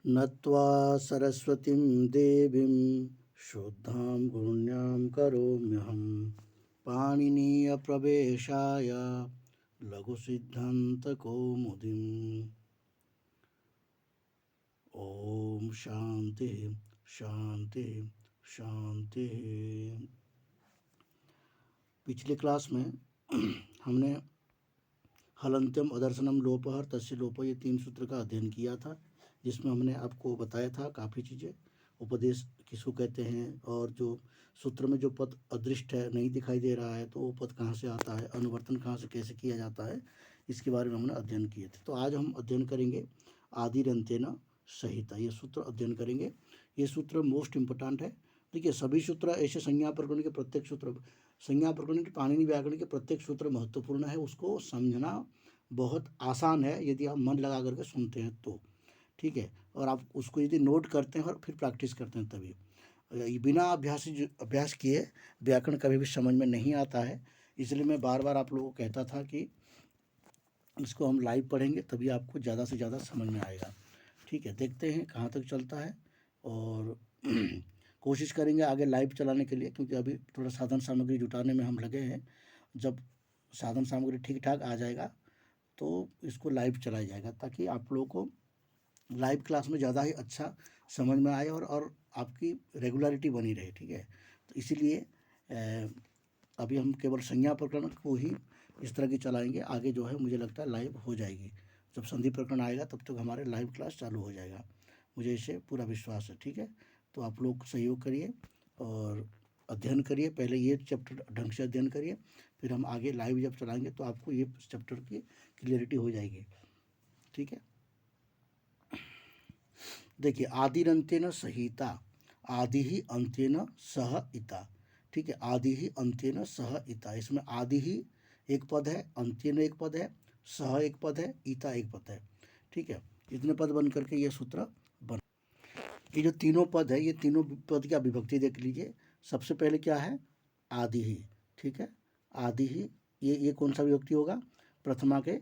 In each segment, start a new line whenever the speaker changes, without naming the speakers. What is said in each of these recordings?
नत्वा सरस्वतीं देवीं शुद्धां गुण्यां करोम्यहं पाणिनीयप्रवेशाय लघुसिद्धान्तकौमुदीम्। ओम शांति शांति शांति। पिछले क्लास में हमने हलंत्यम अदर्शनम लोपः तस्य लोप ये 3 सूत्र का अध्ययन किया था, जिसमें हमने आपको बताया था काफ़ी चीज़ें, उपदेश किसको कहते हैं, और जो सूत्र में जो पद अदृष्ट है, नहीं दिखाई दे रहा है, तो वो पद कहाँ से आता है, अनुवर्तन कहाँ से कैसे किया जाता है, इसके बारे में हमने अध्ययन किए थे। तो आज हम अध्ययन करेंगे आदिरंत्येन सहिता, ये सूत्र अध्ययन करेंगे। ये सूत्र मोस्ट इम्पोर्टेंट है। देखिए, सभी सूत्र ऐसे संज्ञा प्रकरण के प्रत्येक सूत्र, संज्ञा प्रकरण के पाणिनि व्याकरण के प्रत्येक सूत्र महत्वपूर्ण है, उसको समझना बहुत आसान है यदि आप मन लगा करके सुनते हैं तो, ठीक है। और आप उसको यदि नोट करते हैं और फिर प्रैक्टिस करते हैं तभी। बिना अभ्यास किए व्याकरण कभी भी समझ में नहीं आता है। इसलिए मैं बार बार आप लोगों को कहता था कि इसको हम लाइव पढ़ेंगे तभी आपको ज़्यादा से ज़्यादा समझ में आएगा, ठीक है। देखते हैं कहाँ तक चलता है, और कोशिश करेंगे आगे लाइव चलाने के लिए, क्योंकि अभी थोड़ा साधन सामग्री जुटाने में हम लगे हैं। जब साधन सामग्री ठीक ठाक आ जाएगा तो इसको लाइव चलाया जाएगा, ताकि आप लोगों को लाइव क्लास में ज़्यादा ही अच्छा समझ में आए और आपकी रेगुलरिटी बनी रहे, ठीक है। तो इसीलिए अभी हम केवल संज्ञा प्रकरण को ही इस तरह की चलाएंगे। आगे जो है मुझे लगता है लाइव हो जाएगी। जब संधि प्रकरण आएगा तब तक हमारे लाइव क्लास चालू हो जाएगा, मुझे इसे पूरा विश्वास है, ठीक है। तो आप लोग सहयोग करिए और अध्ययन करिए। पहले ये चैप्टर ढंग से अध्ययन करिए, फिर हम आगे लाइव जब चलाएंगे तो आपको ये चैप्टर की क्लियरिटी हो जाएगी, ठीक है। देखिए, आदिरंत्येन सहिता, आदि ही अंत्येन सह इता, ठीक है। आदि ही अंत्येन सह इता, इसमें आदि ही एक पद है, अंत्येन एक पद है, सह एक पद है, इता एक पद है, ठीक है। इतने पद बन करके ये सूत्र बन। ये जो तीनों पद है, ये तीनों पद की विभक्ति देख लीजिए। सबसे पहले क्या है, आदि ही, ठीक है। आदि ही, ये कौन सा विभक्ति होगा, प्रथमा के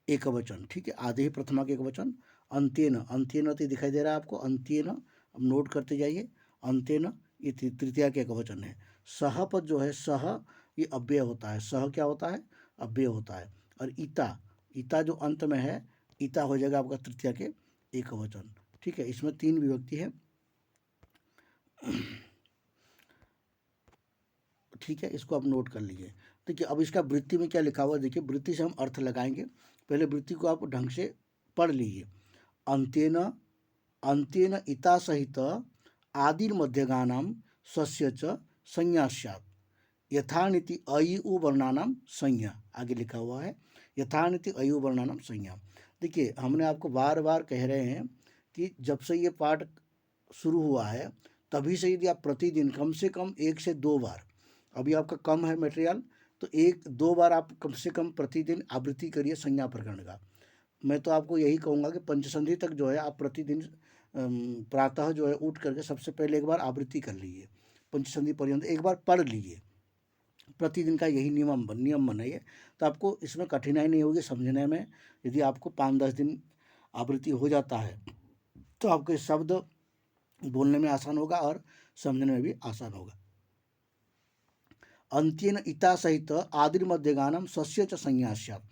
एक वचन, ठीक है। आदि ही प्रथमा के एक वचन। अंत्येन, अंत्येन तो दिखाई दे रहा है आपको, अंत्येन, अब नोट करते जाइए। अंत्येन ये तृतीया के एक वचन है। सह पद जो है, सह ये अव्यय होता है, सह क्या होता है, अव्यय होता है। और इता, इता जो अंत में है, इता हो जाएगा आपका तृतीया के एक वचन, ठीक है। इसमें 3 विभक्ति है, ठीक है। इसको आप नोट कर लीजिए। देखिए, अब इसका वृत्ति में क्या लिखा हुआ है, देखिए वृत्ति से हम अर्थ लगाएंगे। पहले वृत्ति को आप ढंग से पढ़ लीजिए। अंत्येन, अंत्येन इता सहित आदिर्मध्यगानां स्वस्य च संज्ञा स्यात्, यथानिति अयु वर्णानाम संज्ञा, आगे लिखा हुआ है यथानिति अयु वर्णानाम संज्ञा। देखिए, हमने आपको बार बार कह रहे हैं कि जब से ये पाठ शुरू हुआ है तभी से यदि आप प्रतिदिन कम से कम 1 से 2 बार, अभी आपका कम है मटेरियल तो 1-2 बार आप कम से कम प्रतिदिन आवृत्ति करिए संज्ञा प्रकरण का। मैं तो आपको यही कहूँगा कि पंचसंधि तक जो है आप प्रतिदिन प्रातः जो है उठ करके सबसे पहले एक बार आवृत्ति कर लीजिए, पंचसंधि पर्यंत एक बार पढ़ लीजिए। प्रतिदिन का यही नियम बनाइए, तो आपको इसमें कठिनाई नहीं होगी समझने में। यदि आपको 5-10 दिन आवृत्ति हो जाता है तो आपके शब्द बोलने में आसान होगा और समझने में भी आसान होगा। अंत्येन इता सहित आदिर्मध्यगानम स्वस्य च संज्ञा स्यात्,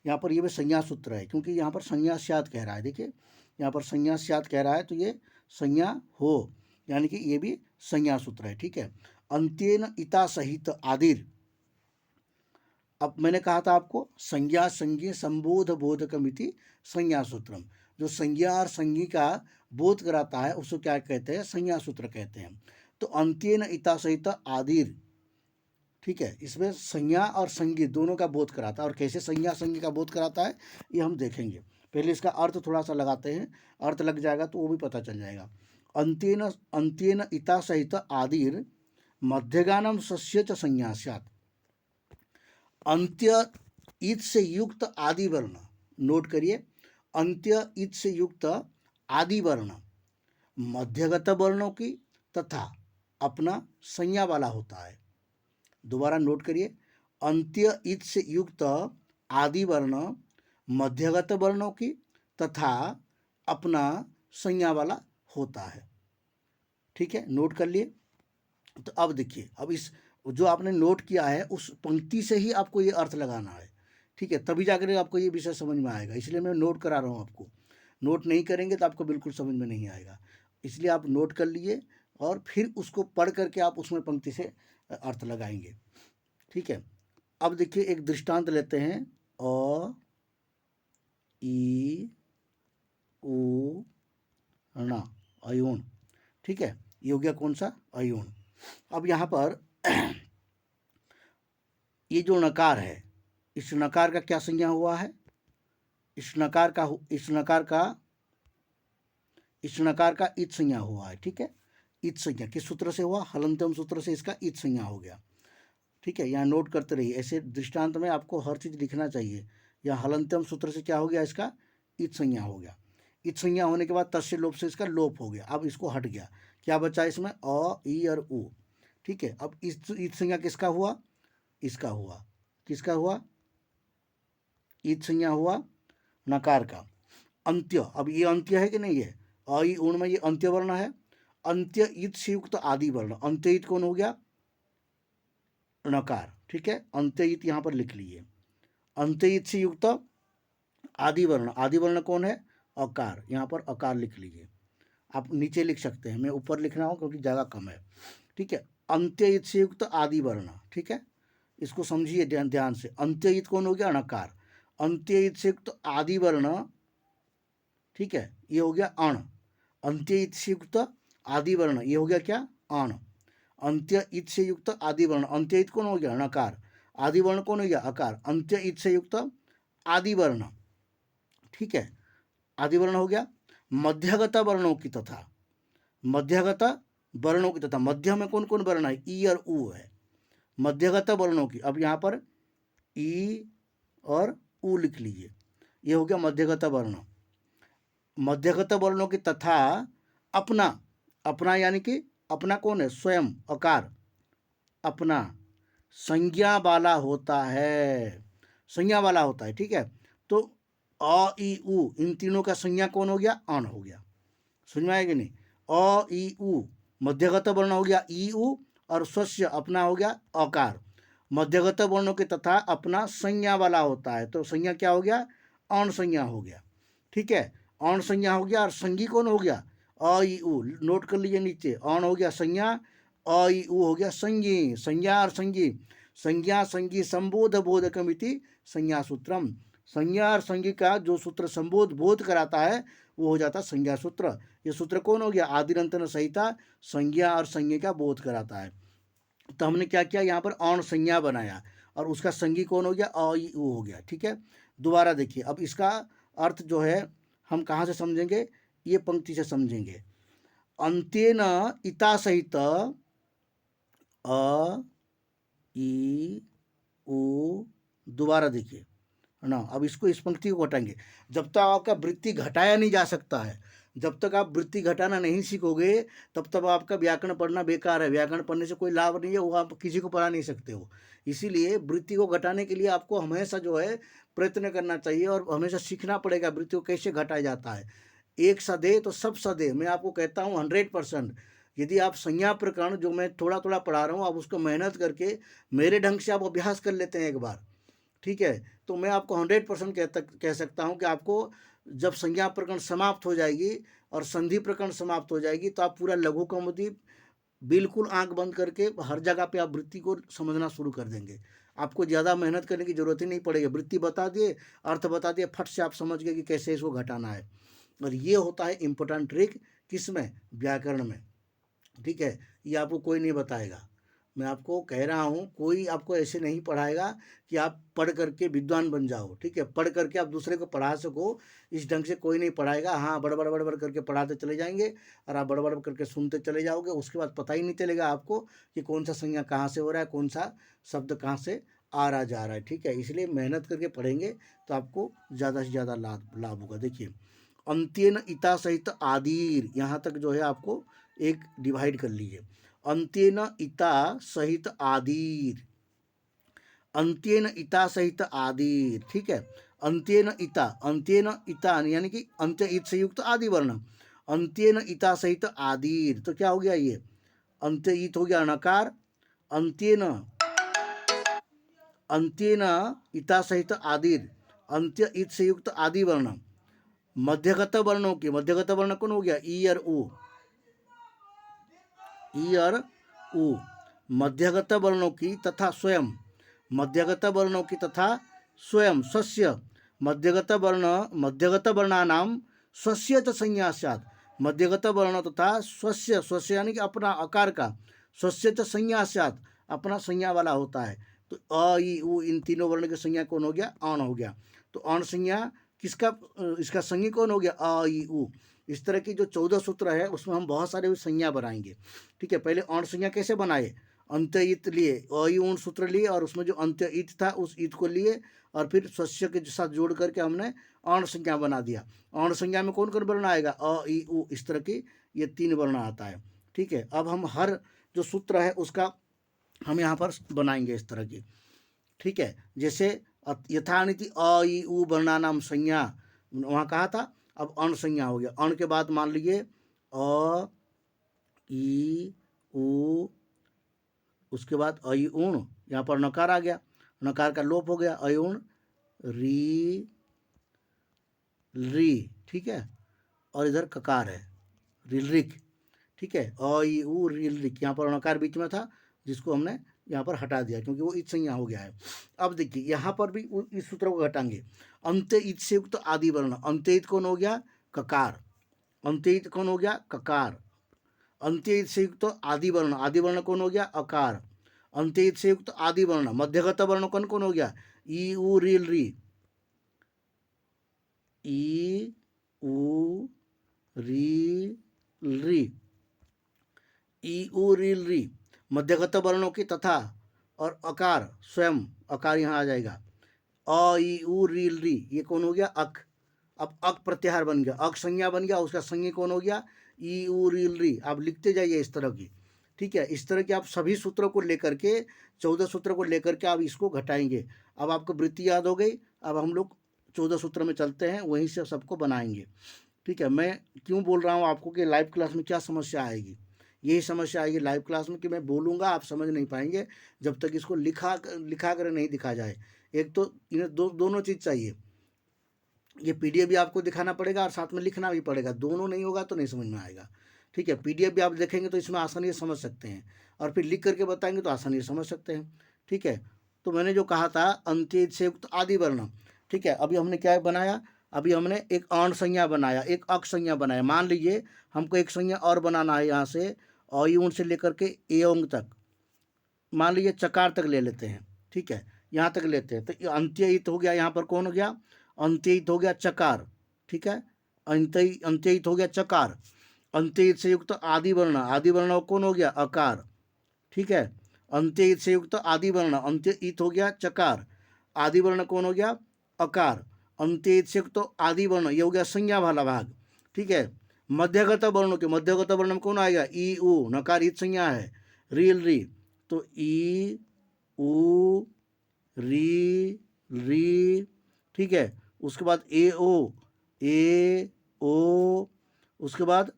यहाँ पर ये भी संज्ञा सूत्र है, क्योंकि यहाँ पर संज्ञा स्यात् कह रहा है। देखिए, यहाँ पर संज्ञा स्यात् कह रहा है तो ये संज्ञा हो, यानी कि ये भी संज्ञा सूत्र है, ठीक है। अंत्येन इता सहित आदिर, अब मैंने कहा था आपको संज्ञा संज्ञे संबोध बोधकमिति संज्ञा सूत्रम, जो संज्ञा और संज्ञी का बोध कराता है उसको क्या कहते हैं, संज्ञा सूत्र कहते हैं। तो अंत्येन इता सहित आदिर, ठीक है, इसमें संज्ञा और संज्ञी दोनों का बोध कराता है। और कैसे संज्ञा संज्ञी का बोध कराता है ये हम देखेंगे। पहले इसका अर्थ थोड़ा सा लगाते हैं, अर्थ लग जाएगा तो वो भी पता चल जाएगा। अंत्येन, अंत्येन इता सहित आदिर मध्यगानम सस्य च संज्ञा स्यात्, अंत्य इत से युक्त आदि वर्ण, नोट करिए, अंत्य इत से युक्त आदि वर्ण मध्यगत वर्णों की तथा अपना संज्ञा वाला होता है। दोबारा नोट करिए, अंत्य इत से युक्त आदि वर्ण मध्यगत वर्णों की तथा अपना संज्ञा वाला होता है। ठीक है, नोट कर लिए। तो अब देखिए, अब इस जो आपने नोट किया है उस पंक्ति से ही आपको ये अर्थ लगाना है। ठीक है, तभी जाकर आपको ये विषय समझ में आएगा, इसलिए मैं नोट करा रहा हूँ आपको। नोट नहीं करेंगे तो आपको बिल्कुल समझ में नहीं आएगा, इसलिए आप नोट कर लिए और फिर उसको पढ़ करके आप उसमें पंक्ति से अर्थ लगाएंगे। ठीक है, अब देखिए एक दृष्टांत लेते हैं। अ ई उ ण, अयूण। ठीक है, ये हो गया कौन सा, अयूण। अब यहाँ पर ये जो नकार है, इस नकार का क्या संज्ञा हुआ है, इस नकार का इत संज्ञा हुआ है। ठीक है, इत संज्ञा किस सूत्र से हुआ, हलंतम सूत्र से इसका इत संज्ञा हो गया। ठीक है, यहाँ नोट करते रहिए, ऐसे दृष्टांत में आपको हर चीज लिखना चाहिए। यहाँ हलंतम सूत्र से क्या हो गया, इसका इत संज्ञा हो गया। इत संज्ञा होने के बाद तस्य लोप से इसका लोप हो गया। अब इसको हट गया, क्या बचा इसमें, अ ई और उ। ठीक है, अब इस इत संज्ञा किसका हुआ, इसका हुआ, किसका हुआ, इत संज्ञा हुआ नकार का। अंत्य, अब ये अंत्य है कि नहीं है, अ ई उण में ये अंत्य वर्ण है। अंत्य इत से युक्त आदि वर्ण, अंत्य इत कौन हो गया, णकार। ठीक है, अंत्य इत यहाँ पर लिख लीजिए। अंत्य इत से युक्त आदि वर्ण, आदि वर्ण कौन है, अकार, यहाँ पर अकार लिख लीजिए। आप नीचे लिख सकते हैं, मैं ऊपर लिख रहा हूँ क्योंकि जगह कम है। ठीक है, अंत्ययित से युक्त आदि वर्ण। ठीक है, इसको समझिए ध्यान से। अंत्ययित कौन हो गया, अणकार। अंत्ययित से युक्त आदि वर्ण, ठीक है, ये हो गया अण। अंत्ययित से युक्त आदि वर्ण, ये हो गया क्या, अण। अंत्ययित से युक्त आदि वर्ण, अंत्ययित कौन हो गया, णकार। आदि वर्ण कौन हो गया, अकार। अंत्ययित से युक्त आदि वर्ण, ठीक है, आदि वर्ण हो गया। मध्यगत वर्णों की तथा, मध्यगत वर्णों की तथा, मध्य में कौन कौन वर्ण है, ई और उ है, मध्यगत वर्णों की। अब यहाँ पर ई और उ लिख लीजिए, ये हो गया मध्यगत वर्ण। मध्यगत वर्णों की तथा अपना, अपना यानी कि अपना कौन है, स्वयं, अकार, अपना संज्ञा वाला होता है, संज्ञा वाला होता है। ठीक है, तो अ ई उ इन तीनों का संज्ञा कौन हो गया, अण हो गया। समझ में आएगा नहीं, अ ई उ मध्यगत वर्ण हो गया ई उ, और स्वस्य अपना हो गया अकार। मध्यगत वर्णों के तथा अपना संज्ञा वाला होता है, तो संज्ञा क्या हो गया, अण संज्ञा हो गया। ठीक है, अण संज्ञा हो गया, और संज्ञी कौन हो गया, अ ई उ। नोट कर लीजिए नीचे, अण हो गया संज्ञा, अ ई उ हो गया संज्ञी। संज्ञा और संज्ञी, संज्ञा संज्ञी संबोध बोधकमिति संज्ञा सूत्रम। संज्ञा और संज्ञी का जो सूत्र संबोध बोध कराता है वो हो जाता संज्ञा सूत्र। ये सूत्र कौन हो गया, आदिरंतन संहिता संज्ञा और संज्ञा का बोध कराता है। तो हमने क्या किया, यहाँ पर अण संज्ञा बनाया और उसका संज्ञी कौन हो गया, अ ई उ हो गया। ठीक है, दोबारा देखिए, अब इसका अर्थ जो है हम कहाँ से समझेंगे, ये पंक्ति से समझेंगे। अंत्येन इता सहित अ ई उ, दोबारा देखिए ना। अब इसको, इस पंक्ति को घटाएंगे। जब तक आपका वृत्ति घटाया नहीं जा सकता है, जब तक आप वृत्ति घटाना नहीं सीखोगे तब तक आपका व्याकरण पढ़ना बेकार है। व्याकरण पढ़ने से कोई लाभ नहीं है, वो आप किसी को पढ़ा नहीं सकते हो। इसीलिए वृत्ति को घटाने के लिए आपको हमेशा जो है प्रयत्न करना चाहिए और हमेशा सीखना पड़ेगा वृत्ति को कैसे घटाया जाता है। एक सदे तो सब सदे, मैं आपको कहता हूँ 100%। यदि आप संज्ञा प्रकरण जो मैं थोड़ा थोड़ा पढ़ा रहा हूँ, आप उसको मेहनत करके मेरे ढंग से आप अभ्यास कर लेते हैं एक बार, ठीक है, तो मैं आपको 100% कह सकता हूँ कि आपको जब संज्ञा प्रकरण समाप्त हो जाएगी और संधि प्रकरण समाप्त हो जाएगी तो आप पूरा लघु कौमुदी बिल्कुल आंख बंद करके हर जगह पे आप वृत्ति को समझना शुरू कर देंगे। आपको ज़्यादा मेहनत करने की जरूरत ही नहीं पड़ेगी। वृत्ति बता दिए, अर्थ बता दिए, फट से आप समझ गए कि कैसे इसको घटाना है। और ये होता है इम्पोर्टेंट ट्रिक, किस में, व्याकरण में। ठीक है, ये आपको कोई नहीं बताएगा, मैं आपको कह रहा हूँ, कोई आपको ऐसे नहीं पढ़ाएगा कि आप पढ़ करके विद्वान बन जाओ। ठीक है, पढ़ करके आप दूसरे को पढ़ा सको, इस ढंग से कोई नहीं पढ़ाएगा। हाँ, बड़ करके पढ़ाते चले जाएंगे और आप बड़ करके सुनते चले जाओगे, उसके बाद पता ही नहीं चलेगा आपको कि कौन सा संज्ञा कहाँ से हो रहा है, कौन सा शब्द कहाँ से आ रहा जा रहा है। ठीक है, इसलिए मेहनत करके पढ़ेंगे तो आपको ज़्यादा से ज़्यादा लाभ होगा। देखिए, अंत्येन इता सहित आदिर, यहाँ तक जो है आपको एक डिवाइड कर लीजिए। अंत्येन इता सहित आदिर, अंत्येन इता सहित आदिर। ठीक है, अंत्येन इता, अंत्येन इता यानी कि अंत्य इत से युक्त आदि वर्ण, अंत्येन इता सहित आदिर, तो क्या हो गया ये अंत्य इत हो गया नकार, अंत्येन अंत्येन इता सहित आदिर, अंत्य इत से युक्त आदि वर्ण, मध्यगत वर्णों की, मध्यगत वर्ण कौन हो गया ई और उ, ई और उ, मध्यगत वर्णों की तथा स्वयं, मध्यगत वर्णों की तथा स्वयं स्वस्य, मध्यगत वर्ण, मध्यगत वर्णानाम स्वस्य च संज्ञा स्यात्, मध्यगत वर्ण तथा स्वस्य, स्वस्य यानी कि अपना आकार का, स्वस्य च संज्ञा स्यात् अपना संज्ञा वाला होता है। तो अ ई उ इन तीनों वर्ण की संज्ञा कौन हो गया अण हो गया। तो अण संज्ञा किसका, इसका संज्ञा कौन हो गया अ ई उ। इस तरह की जो 14 सूत्र है उसमें हम बहुत सारे संज्ञा बनाएंगे। ठीक है, पहले अण संज्ञा कैसे बनाए, अंत्य इत लिए, अयुण सूत्र लिए और उसमें जो अंत्य इत था उस इत को लिए और फिर स्वस्य के साथ जोड़ करके हमने अण संज्ञा बना दिया। अण संज्ञा में कौन कौन वर्ण आएगा अ ई उ, इस तरह की ये 3 वर्ण आता है। ठीक है, अब हम हर जो सूत्र है उसका हम यहाँ पर बनाएंगे इस तरह की। ठीक है, जैसे यथानिति अ ई उ वर्णानाम संज्ञा, वहाँ कहा था, अब अण संज्ञा हो गया। अण के बाद मान लीजिए अ ई उ, उसके बाद अयुण, यहाँ पर नकार आ गया, नकार का लोप हो गया, अयुण री री। ठीक है, और इधर ककार है रिलरिक। ठीक है, अ ई उ रिलरिक, यहाँ पर नकार बीच में था जिसको हमने यहाँ पर हटा दिया क्योंकि वो इत संज्ञा हो गया है। अब देखिए यहाँ पर भी इस सूत्र को घटाएंगे, अंत्य इत से युक्त आदि वर्ण, अंत्य इत कौन हो गया ककार, अंत्य इत कौन हो गया ककार, अंत्य इत से युक्त आदि वर्ण, आदि वर्ण कौन हो गया अकार, अंत्य इत से युक्त आदि वर्ण, मध्यगत वर्ण कौन कौन हो गया ई उ रील री, ई उ री री, ई उ रील री, मध्यगत वर्णों की तथा और अकार स्वयं, अकार यहाँ आ जाएगा, अ ई उ रील री, ये कौन हो गया अक। अब अक प्रत्याहार बन गया, अक संज्ञा बन गया, उसका संज्ञा कौन हो गया ई उ रील री। आप लिखते जाइए इस तरह की। ठीक है, इस तरह के आप सभी सूत्रों को लेकर के 14 सूत्रों को लेकर के आप इसको घटाएंगे। अब आपको वृत्ति याद हो गई, अब हम लोग 14 सूत्र में चलते हैं, वहीं से सबको बनाएंगे। ठीक है, मैं क्यों बोल रहा हूँ आपको कि लाइव क्लास में क्या समस्या आएगी, यही समस्या आएगी लाइव क्लास में कि मैं बोलूँगा आप समझ नहीं पाएंगे जब तक इसको लिखा कर नहीं दिखा जाए। एक तो इन्हें दोनों चीज़ चाहिए, ये पीडीएफ भी आपको दिखाना पड़ेगा और साथ में लिखना भी पड़ेगा, दोनों नहीं होगा तो नहीं समझ में आएगा। ठीक है, पीडीएफ भी आप देखेंगे तो इसमें आसानी से समझ सकते हैं और फिर लिख करके बताएंगे तो आसानी से समझ सकते हैं। ठीक है, तो मैंने जो कहा था अंत्य से युक्त आदि वर्ण। ठीक है, अभी हमने क्या बनाया, अभी हमने एक अण संज्ञा बनाया, एक अक संज्ञा बनाया। मान लीजिए हमको एक संज्ञा और बनाना है, यहाँ से अयुण से लेकर के एओंग तक, मान लीजिए चकार तक ले लेते हैं। ठीक है, यहाँ तक लेते हैं तो अंत्य इत हो गया, यहाँ पर कौन हो गया अंत्यित हो गया चकार। ठीक है, अंत्यित हो गया चकार, अंत्यित से युक्त आदि वर्ण, आदि वर्ण कौन हो गया अकार। ठीक है, अंत्यित से युक्त आदि वर्ण, अंत्यित हो गया चकार, आदि वर्ण कौन हो गया अकार, अंत्यित से युक्त आदि वर्ण ये हो गया संज्ञा वाला भाग। ठीक है, मध्यगत वर्णों के, मध्यगत वर्ण में कौन आएगा ई उ, नकार इत संज्ञा है रील री, तो ई उ री री। ठीक है, उसके बाद ए ओ, उसके बाद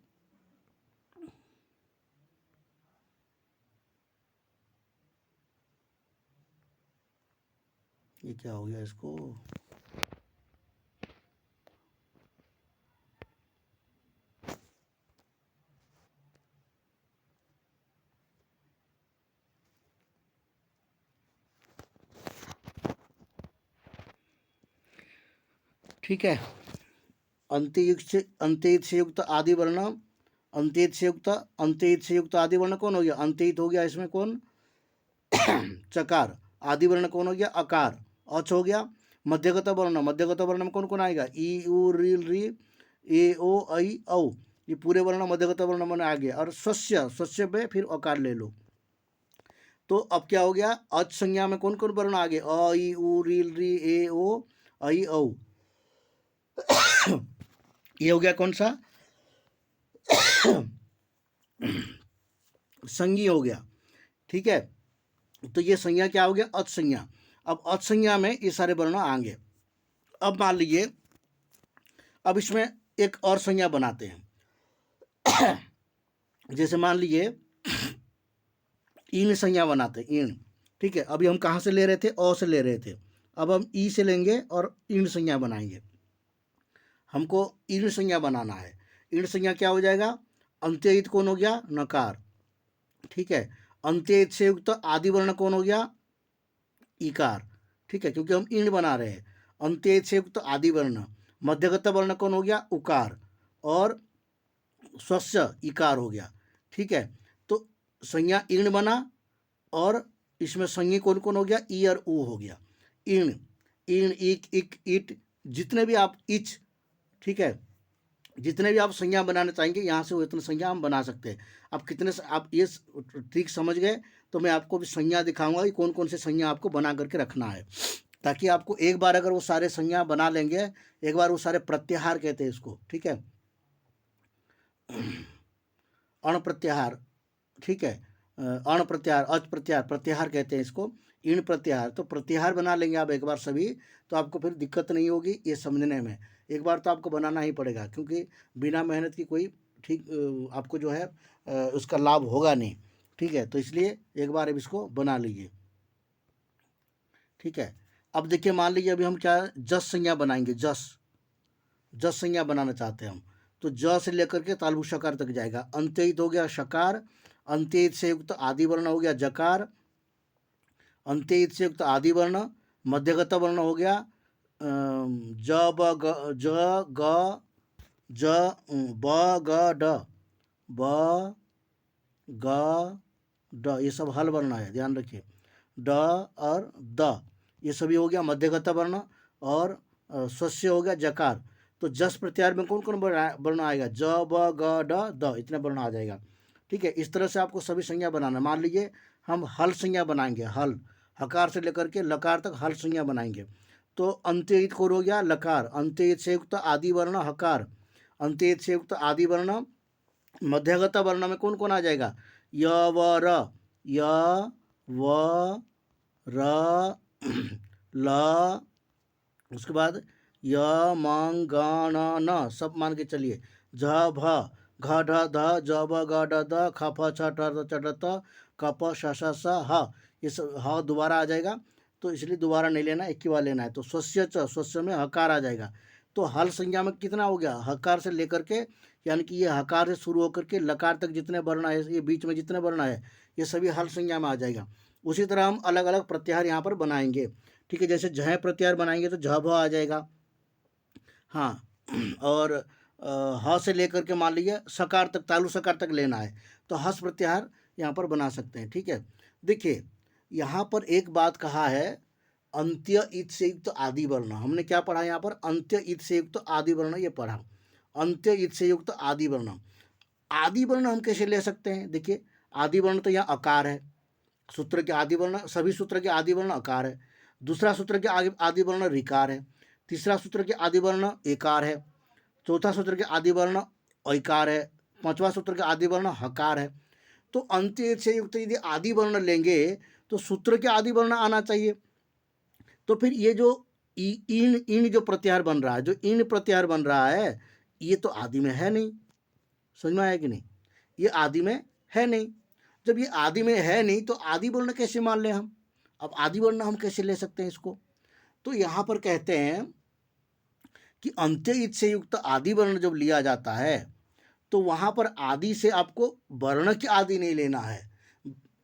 ये क्या हो गया इसको, ठीक है, अंत्यित से युक्त आदि वर्ण, अंत्यित से युक्त आदि वर्ण कौन हो गया अंत्यित हो गया, इसमें कौन चकार, आदि वर्ण कौन हो गया अकार, अच हो गया। मध्यगत वर्ण, मध्यगत वर्ण में कौन कौन आएगा ई उ रील री ए ओ ऐ औ, ये पूरे वर्ण मध्यगत वर्ण में आ गया। और स्वस्य, स्वस्य पे फिर अकार ले लो, तो अब क्या हो गया अच संज्ञा में कौन कौन वर्ण आ गए अ ई उ रील री ए ओ ऐ औ, ये हो गया कौन सा संज्ञा हो गया। ठीक है, तो ये संज्ञा क्या हो गया अच संज्ञा। अब अच संज्ञा में ये सारे वर्ण आएंगे। अब मान लीजिए, अब इसमें एक और संज्ञा बनाते हैं। जैसे मान लीजिए ईण संज्ञा बनाते हैं, ईण। ठीक है, अभी हम कहाँ से ले रहे थे? अ से ले रहे थे। अब हम ई से लेंगे और ईण संज्ञा बनाएंगे। हमको ईण संज्ञा बनाना है। ईण संज्ञा क्या हो जाएगा? अंत्ययित कौन हो गया? नकार। ठीक है, अंत्ययित से युक्त आदि वर्ण कौन हो गया? इकार। ठीक है, क्योंकि हम ईण बना रहे हैं। अंत्ययित से युक्त आदि वर्ण, मध्यगत वर्ण कौन हो गया? उकार। और स्वस्य इकार हो गया। ठीक है, तो संज्ञा ईण बना और इसमें संज्ञा कौन कौन हो गया? ई और ऊ हो गया। ईण, ईण, इक, इक, इट, जितने भी आप, इच, ठीक है, जितने भी आप संज्ञा बनाना चाहेंगे यहाँ से उतने संज्ञा हम बना सकते हैं। अब कितने आप ये ट्रिक समझ गए तो मैं आपको भी संज्ञा दिखाऊंगा कि कौन कौन से संज्ञा आपको बना करके रखना है, ताकि आपको एक बार अगर वो सारे संज्ञा बना लेंगे, एक बार वो सारे प्रत्याहार कहते हैं इसको, ठीक है, अण प्रत्याहार, ठीक है, अण प्रत्याहार, अच प्रत्याहार, प्रत्याहार कहते हैं इसको, ईण प्रत्याहार। तो प्रत्याहार बना लेंगे आप एक बार सभी, तो आपको फिर दिक्कत नहीं होगी ये समझने में। एक बार तो आपको बनाना ही पड़ेगा, क्योंकि बिना मेहनत की कोई ठीक आपको जो है उसका लाभ होगा नहीं। ठीक है, तो इसलिए एक बार अब इसको बना लीजिए। ठीक है, अब देखिए मान लीजिए अभी हम क्या जस संज्ञा बनाएंगे। जस, जस संज्ञा बनाना चाहते हैं हम, तो ज से लेकर के तालु शकार तक जाएगा। अंत्ययित हो गया शकार, अंत्ययित से युक्त आदि वर्ण हो गया जकार, अंत्ययित से युक्त आदि वर्ण, मध्यगत वर्ण हो गया ज ब ग, ज ग, ज ब ग ड, ब ग ड, ये सब हल वर्ण है, ध्यान रखिए। ड और द, ये सभी हो गया मध्यगत वर्ण। और स्वस्य हो गया जकार। तो जस प्रत्याहार में कौन कौन वर्ण आएगा? ज ब ग ड द, इतना वर्ण आ जाएगा। ठीक है, इस तरह से आपको सभी संज्ञा बनाना। मान लीजिए हम हल संज्ञा बनाएंगे, हल, हकार से लेकर के लकार तक हल संज्ञा बनाएंगे। तो अंत्ययित कौन हो गया? लकार। अंत्ययित से युक्त आदि वर्ण हकार, अंत्ययित से युक्त आदि वर्ण। मध्यगत वर्ण में कौन कौन आ जाएगा? य व र, य व र ल, उसके बाद य म ग न न, सब मान के चलिए। झ भ, घ ढ ध, ज ब ग ड द, ख फ छ ठ च ड त, क प श ष स ह, ये सब ह दोबारा आ जाएगा, तो इसलिए दोबारा नहीं लेना, एक ही बार लेना है। तो स्वस्य च, स्वस्य में हकार आ जाएगा। तो हल संज्ञा में कितना हो गया? हकार से लेकर के, यानी कि ये हकार से शुरू होकर के लकार तक जितने वर्ण है, ये बीच में जितने वर्ण है, ये सभी हल संज्ञा में आ जाएगा। उसी तरह हम अलग अलग प्रत्याहार यहाँ पर बनाएंगे। ठीक है, जैसे झ प्रत्याहार बनाएंगे तो झ भ आ जाएगा। हाँ, और ह से लेकर के मान लीजिए सकार तक, तालु सकार तक लेना है, तो हस प्रत्याहार यहाँ पर बना सकते हैं। ठीक है, देखिए यहाँ पर एक बात कहा है, अंत्य इत से युक्त आदि वर्ण। हमने क्या पढ़ा यहाँ पर? अंत्य इत से युक्त आदि वर्ण, ये पढ़ा। अंत्य इत से युक्त आदि वर्ण। आदि वर्ण हम कैसे ले सकते हैं? देखिए आदि वर्ण तो यहाँ अकार है, सूत्र के आदि वर्ण, सभी सूत्र के आदि वर्ण अकार है। दूसरा सूत्र के आदि वर्ण ऋकार है। तीसरा सूत्र के आदि वर्ण एकार है। चौथा सूत्र के आदि वर्ण ऐकार है। पांचवा सूत्र के आदि वर्ण हकार है। तो अंत्य से युक्त यदि आदि वर्ण लेंगे तो सूत्र के आदि वर्ण आना चाहिए। तो फिर ये जो ईण, ईण जो प्रत्याहार बन रहा है, जो ईण प्रत्याहार बन रहा है, ये तो आदि में है नहीं। समझ में आया कि नहीं? ये आदि में है नहीं। जब ये आदि में है नहीं तो आदि वर्ण कैसे मान लें हम? अब आदि वर्ण हम कैसे ले सकते हैं इसको? तो यहाँ पर कहते हैं कि अंत्य इत से युक्त आदि वर्ण जब लिया जाता है तो वहाँ पर आदि से आपको वर्ण के आदि नहीं लेना है,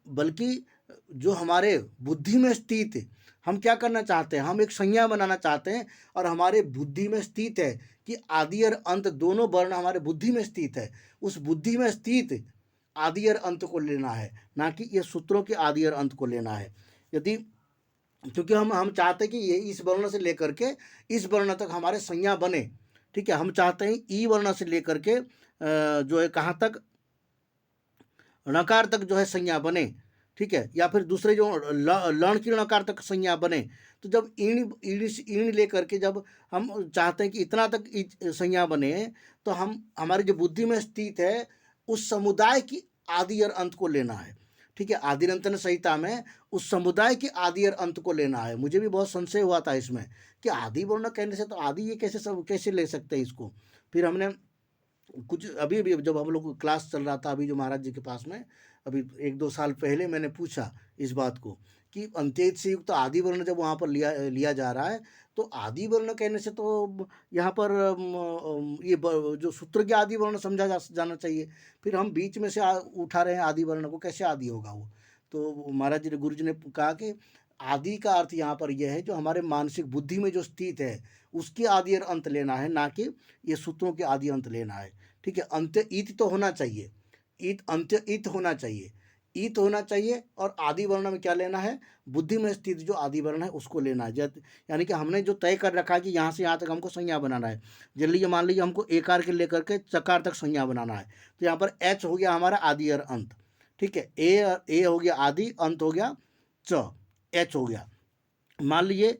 बल्कि जो हमारे बुद्धि में स्थित, हम क्या करना चाहते हैं? हम एक संज्ञा बनाना चाहते हैं और हमारे बुद्धि में स्थित है कि आदि और अंत दोनों वर्ण हमारे बुद्धि में स्थित है। उस बुद्धि में स्थित आदि और अंत को लेना है, ना कि ये सूत्रों के आदि और अंत को लेना है। यदि, क्योंकि हम चाहते हैं कि ये इस वर्ण से लेकर के इस वर्ण तक हमारे संज्ञा बने। ठीक है, हम चाहते हैं ई वर्ण से लेकर के जो है कहाँ तक, णकार तक जो है संज्ञा बने। ठीक है, या फिर दूसरे जो लण की णकार तक संज्ञा बने। तो जब ईण ईण लेकर के जब हम चाहते हैं कि इतना तक संज्ञा बने, तो हम हमारी जो बुद्धि में स्थित है उस समुदाय की आदि और अंत को लेना है। ठीक है। आदिरंतन संहिता में उस समुदाय के आदि और अंत को लेना है। मुझे भी बहुत संशय हुआ था इसमें कि आदि वर्ण कहने से तो आदि ये कैसे सब कैसे ले सकते हैं इसको। फिर हमने कुछ अभी भी जब हम लोग को क्लास चल रहा था अभी जो महाराज जी के पास में, अभी 1-2 साल पहले मैंने पूछा इस बात को कि अंत्येत से युक्त आदि वर्ण जब वहाँ पर लिया जा रहा है, तो आदि वर्ण कहने से तो यहाँ पर जो सूत्र के आदि वर्ण समझा जाना चाहिए। फिर हम बीच में से उठा रहे हैं आदि वर्ण को, कैसे आदि होगा वो। तो महाराज जी ने, गुरु जी ने कहा कि आदि का अर्थ यहाँ पर यह है जो हमारे मानसिक बुद्धि में जो स्थित है उसके आदि और अंत लेना है, ना कि ये सूत्रों के आदि अंत लेना है। ठीक है। अंत्य ईत तो होना चाहिए, अंत्य ईत होना चाहिए, ईत होना चाहिए। और आदि वर्ण में क्या लेना है, बुद्धि में स्थित जो आदि वर्ण है उसको लेना है। यानी कि हमने जो तय कर रखा है कि यहाँ से यहाँ तक हमको संज्ञा बनाना है। चलिए मान लीजिए हमको एकार के लेकर के चकार तक संज्ञा बनाना है, तो यहाँ पर एच हो गया हमारा आदि और अंत। ठीक है। ए हो गया आदि, अंत हो गया च, एच हो गया। मान लीजिए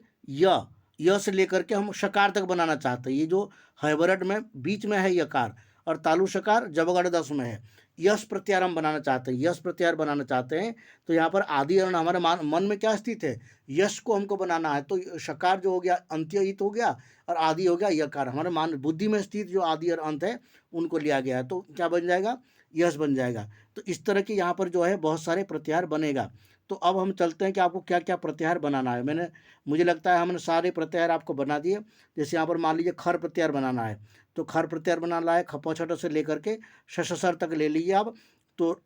य से लेकर के हम शकार तक बनाना चाहते हैं। ये जो हैवरट में बीच में है यकार, और तालु शकार जबगढ़ 10 में है। यश प्रत्यार हम बनाना चाहते हैं, यश प्रत्यार बनाना चाहते हैं। तो यहाँ पर आदि और हमारे मन में क्या स्थित है, यश को हमको बनाना है। तो शकार जो हो गया अंत्यहित हो गया, और आदि हो गया यकार। हमारे मान बुद्धि में स्थित जो आदि और अंत है उनको लिया गया है, तो क्या बन जाएगा, यश बन जाएगा। तो इस तरह के यहाँ पर जो है बहुत सारे प्रत्याहार बनेगा। तो अब हम चलते हैं कि आपको क्या क्या प्रत्याहार बनाना है। मुझे लगता है हमने सारे प्रत्याहार आपको बना दिए। जैसे यहाँ पर मान लीजिए खर प्रत्याहार बनाना है, तो खर प्रत्याहार बनाना है खपछट से लेकर के शशसर तक ले लीजिए आप। तो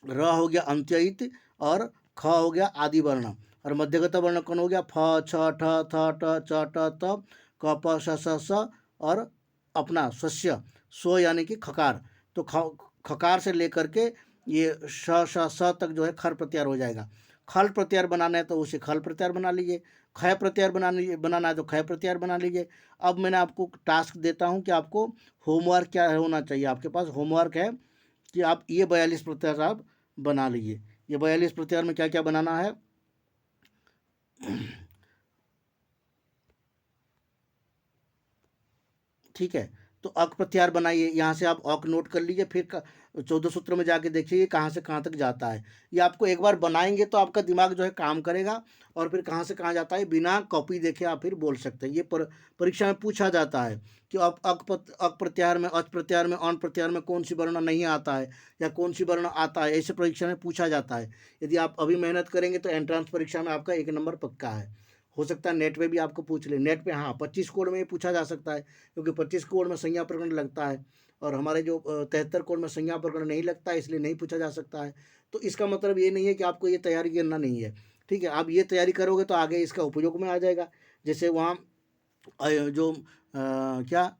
र हो गया अंत्ययित, और ख हो गया आदि वर्ण, और मध्यगत वर्ण कौन हो गया, फ छ ठ थ ट च ट त क प श स और अपना शस्य स्व यानी कि खकार। तो खकार से लेकर के ये श श स तक जो है खर प्रत्याहार हो जाएगा। खल प्रत्याहार बनाना है तो उसे खल प्रत्याहार बना लीजिए, खय प्रत्याहार बनाना है तो खय प्रत्याहार बना लीजिए। अब मैंने आपको टास्क देता हूं कि आपको होमवर्क क्या होना चाहिए। आपके पास होमवर्क है कि आप ये 42 प्रत्याहार आप बना लीजिए। ये 42 प्रत्याहार में क्या क्या बनाना है, ठीक है। तो अक प्रत्याहार बनाइए, यहाँ से आप अक नोट कर लीजिए, फिर 14 सूत्र में जाके देखिए कहाँ से कहाँ तक जाता है। ये आपको एक बार बनाएंगे तो आपका दिमाग जो है काम करेगा, और फिर कहाँ से कहाँ जाता है बिना कॉपी देखे आप फिर बोल सकते हैं। ये परीक्षा में पूछा जाता है कि आप अक प्रत्याहार में, अच प्रत्याहार में, अन प्रत्याहार में कौन सी वर्ण नहीं आता है या कौन सी वर्ण आता है, ऐसे परीक्षा में पूछा जाता है। यदि आप अभी मेहनत करेंगे तो एंट्रेंस परीक्षा में आपका 1 नंबर पक्का है। हो सकता है नेट पे भी आपको पूछ ले, नेट पे हाँ 25 कोड में ही पूछा जा सकता है, क्योंकि 25 कोड में संज्ञा प्रकरण लगता है, और हमारे जो 73 कोड में संज्ञा प्रकरण नहीं लगता है, इसलिए नहीं पूछा जा सकता है। तो इसका मतलब ये नहीं है कि आपको ये तैयारी करना नहीं है। ठीक है। आप ये तैयारी करोगे तो आगे इसका उपयोग में आ जाएगा। जैसे वहाँ जो क्या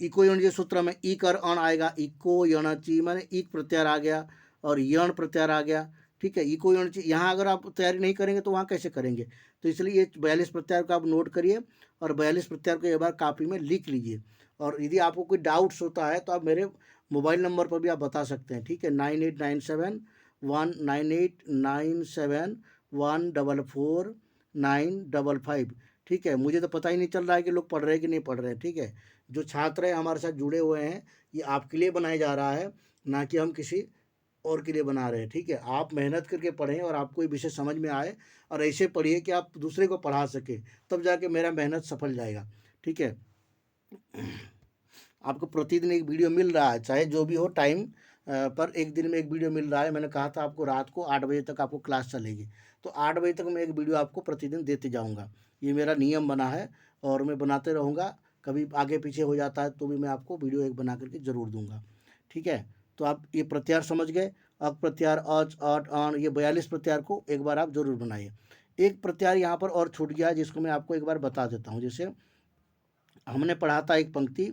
इको यण सूत्र में ई कर अण आएगा, इको यण ची माने ईक प्रत्यार आ गया और यण प्रत्यार आ गया। ठीक है। इको यण ची यहाँ अगर आप तैयारी नहीं करेंगे तो वहाँ कैसे करेंगे। तो इसलिए ये 42 प्रत्यार को आप नोट करिए, और 42 प्रत्यार को एक बार कापी में लिख लीजिए। और यदि आपको कोई डाउट्स होता है तो आप मेरे मोबाइल नंबर पर भी आप बता सकते हैं। ठीक है। 98971981471445। ठीक है। मुझे तो पता ही नहीं चल रहा है कि लोग पढ़ रहे हैं कि नहीं पढ़ रहे हैं। ठीक है। जो छात्र हैं हमारे साथ जुड़े हुए हैं, ये आपके लिए बनाया जा रहा है, ना कि हम किसी और के लिए बना रहे हैं। ठीक है। आप मेहनत करके पढ़ें और आपको ये विषय समझ में आए, और ऐसे पढ़िए कि आप दूसरे को पढ़ा सके, तब जाके मेरा मेहनत सफल जाएगा। ठीक है। आपको प्रतिदिन एक वीडियो मिल रहा है, चाहे जो भी हो टाइम पर एक दिन में एक वीडियो मिल रहा है। मैंने कहा था आपको रात को 8 बजे तक आपको क्लास चलेगी, तो 8 बजे तक मैं एक वीडियो आपको प्रतिदिन देते जाऊंगा। ये मेरा नियम बना है और मैं बनाते रहूँगा। कभी आगे पीछे हो जाता है तो भी मैं आपको वीडियो एक बना करके ज़रूर दूंगा। ठीक है। तो आप ये प्रत्याहार समझ गए, अक प्रत्याहार, अच अट अण, ये 42 प्रत्याहार को एक बार आप जरूर बनाइए। एक प्रत्याहार यहाँ पर और छूट गया है जिसको मैं आपको एक बार बता देता हूँ। जैसे हमने पढ़ा था एक पंक्ति,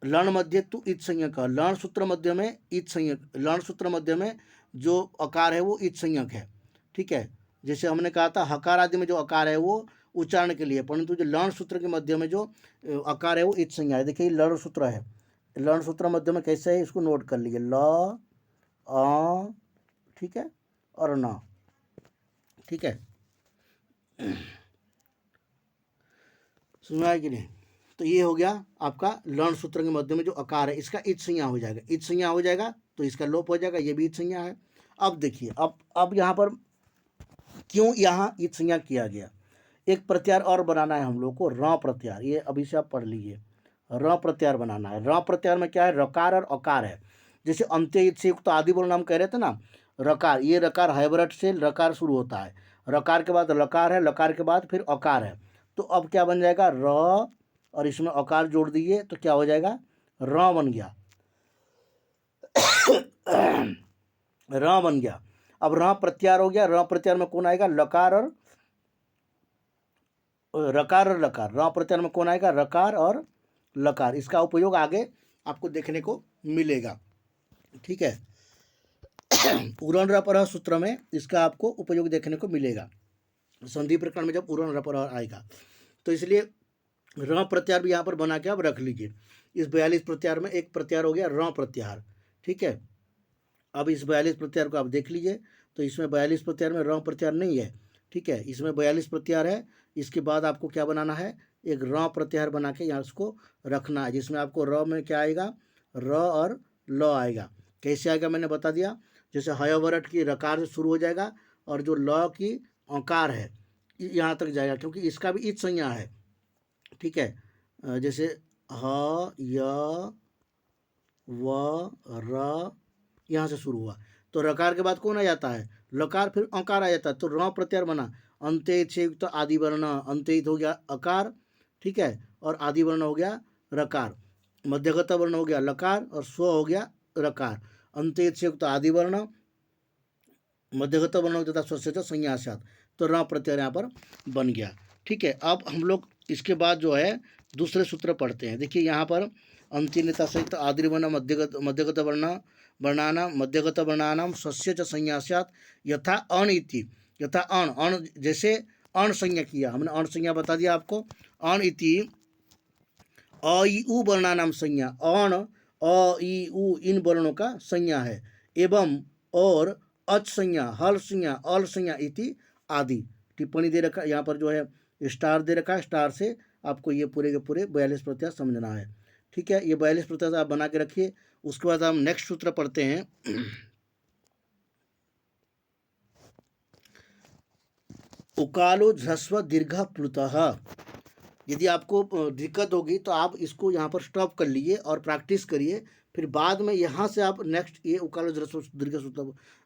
लण मध्य तु इत संज्ञक, लण सूत्र मध्य में इत संज्ञक, लण सूत्र मध्य में जो अकार है वो इत संज्ञक है। ठीक है। जैसे हमने कहा था हकार आदि में जो अकार है वो उच्चारण के लिए, परंतु जो लण सूत्र के मध्य में जो अकार है वो इत संज्ञा है। देखिए लण सूत्र है, लण सूत्र मध्य में कैसे है इसको नोट कर लीजिए, ल अ, ठीक है, और न। ठीक है। सुना है कि नहीं। तो ये हो गया आपका लण सूत्र के मध्य में जो अकार है इसका इत संज्ञा हो जाएगा, इत संज्ञा हो जाएगा तो इसका लोप हो जाएगा, ये भी इत संज्ञा है। अब देखिए, अब यहाँ पर क्यों यहाँ ईद संज्ञा किया गया। एक प्रत्यार और बनाना है हम लोग को, र प्रत्यार, ये अभी से आप पढ़ लीजिए। र प्रत्यार बनाना है। र प्रत्यार में क्या है, रकार और अकार है। जैसे अंत्य ईद से युक्त आदि वर्ण हम कह रहे थे ना, रकार, ये रकार हैबरट से रकार शुरू होता है, रकार के बाद लकार है, लकार के बाद फिर अकार है। तो अब क्या बन जाएगा, र और इसमें अकार जोड़ दीजिए तो क्या हो जाएगा, र बन गया। र बन गया। अब र प्रत्यार हो गया। र प्रत्यार में कौन आएगा, लकार और रकार और लकार। र प्रत्यार में कौन आएगा, रकार और लकार। इसका उपयोग आगे आपको देखने को मिलेगा, ठीक है। उरण रपर सूत्र में इसका आपको उपयोग देखने को मिलेगा, संधि प्रकरण में जब उरण रपर आएगा। तो इसलिए र प्रत्यार भी यहाँ पर बना के आप रख लीजिए। इस 42 प्रत्यार में एक प्रत्यार हो गया र प्रत्यार, ठीक है। अब इस 42 प्रत्यार को आप देख लीजिए, तो इसमें 42 प्रत्यार में र प्रत्यार नहीं है, ठीक है। इसमें 42 प्रत्यार है। इसके बाद आपको क्या बनाना है, एक र प्रत्यार बना के यहाँ उसको रखना है, जिसमें आपको र में क्या आएगा, र और ल आएगा। कैसे आएगा मैंने बता दिया। जैसे हयवरट की रकार से शुरू हो जाएगा और जो ल की अकार है यहाँ तक जाएगा, क्योंकि इसका भी ईद संज्ञा है, ठीक है। जैसे ह य व र यहाँ से शुरू हुआ, तो रकार के बाद कौन आ जाता है, लकार, फिर अकार आ जाता है। तो र प्रत्यार बना, अंत्य से युक्त आदि वर्ण, अंत्य हो गया अकार, ठीक है, और आदि वर्ण हो गया रकार, मध्यगत वर्ण हो गया लकार और स्व हो गया रकार। अंत्य से युक्त आदि वर्ण, मध्यगत वर्ण तथा स्वस्य संन्यासात, तो र प्रत्यार यहाँ पर बन गया, ठीक है। अब हम लोग इसके बाद जो है दूसरे सूत्र पढ़ते हैं। देखिए यहाँ पर अंतिनता सहित आदि वर्ण मध्यगत वर्ण वर्णाना मध्यगत वर्णानाम स्वस्य च संन्यासात यथा अण इति, यथा अण, अण जैसे अण संज्ञा किया हमने, अण संज्ञा बता दिया आपको। अण इति अ इ उ वर्णानाम संज्ञा, अण अ इ उ इन वर्णों का संज्ञा है। एवं और अच संज्ञा, हल संज्ञा, अल संज्ञा इति आदि। टिप्पणी दे रखा यहाँ पर जो है स्टार दे रखा है, स्टार से आपको ये पूरे के पूरे 42 प्रत्यार समझना है, ठीक है। ये 42 प्रत्यार आप बना के रखिए। उसके बाद हम नेक्स्ट सूत्र पढ़ते हैं। उकालो ह्रस्व दीर्घ प्लुतः। यदि आपको दिक्कत होगी तो आप इसको यहाँ पर स्टॉप कर लीजिए और प्रैक्टिस करिए, फिर बाद में यहाँ से आप नेक्स्ट ये उकालो ह्रस्व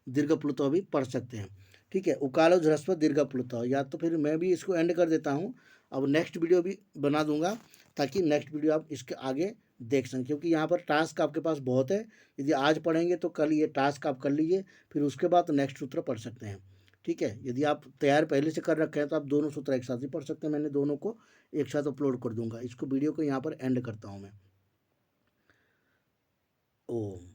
दीर्घ प्लुतः भी पढ़ सकते हैं, ठीक है। उकालो ह्रस्व दीर्घ प्लुतः, या तो फिर मैं भी इसको एंड कर देता हूँ, अब नेक्स्ट वीडियो भी बना दूंगा ताकि नेक्स्ट वीडियो आप इसके आगे देख सकें, क्योंकि यहाँ पर टास्क आपके पास बहुत है। यदि आज पढ़ेंगे तो कल ये टास्क आप कर लीजिए, फिर उसके बाद नेक्स्ट सूत्र पढ़ सकते हैं, ठीक है। यदि आप तैयार पहले से कर रखे हैं तो आप दोनों सूत्र एक साथ ही पढ़ सकते हैं। मैंने दोनों को एक साथ अपलोड कर दूंगा। इसको वीडियो को यहाँ पर एंड करता हूँ मैं। ओम।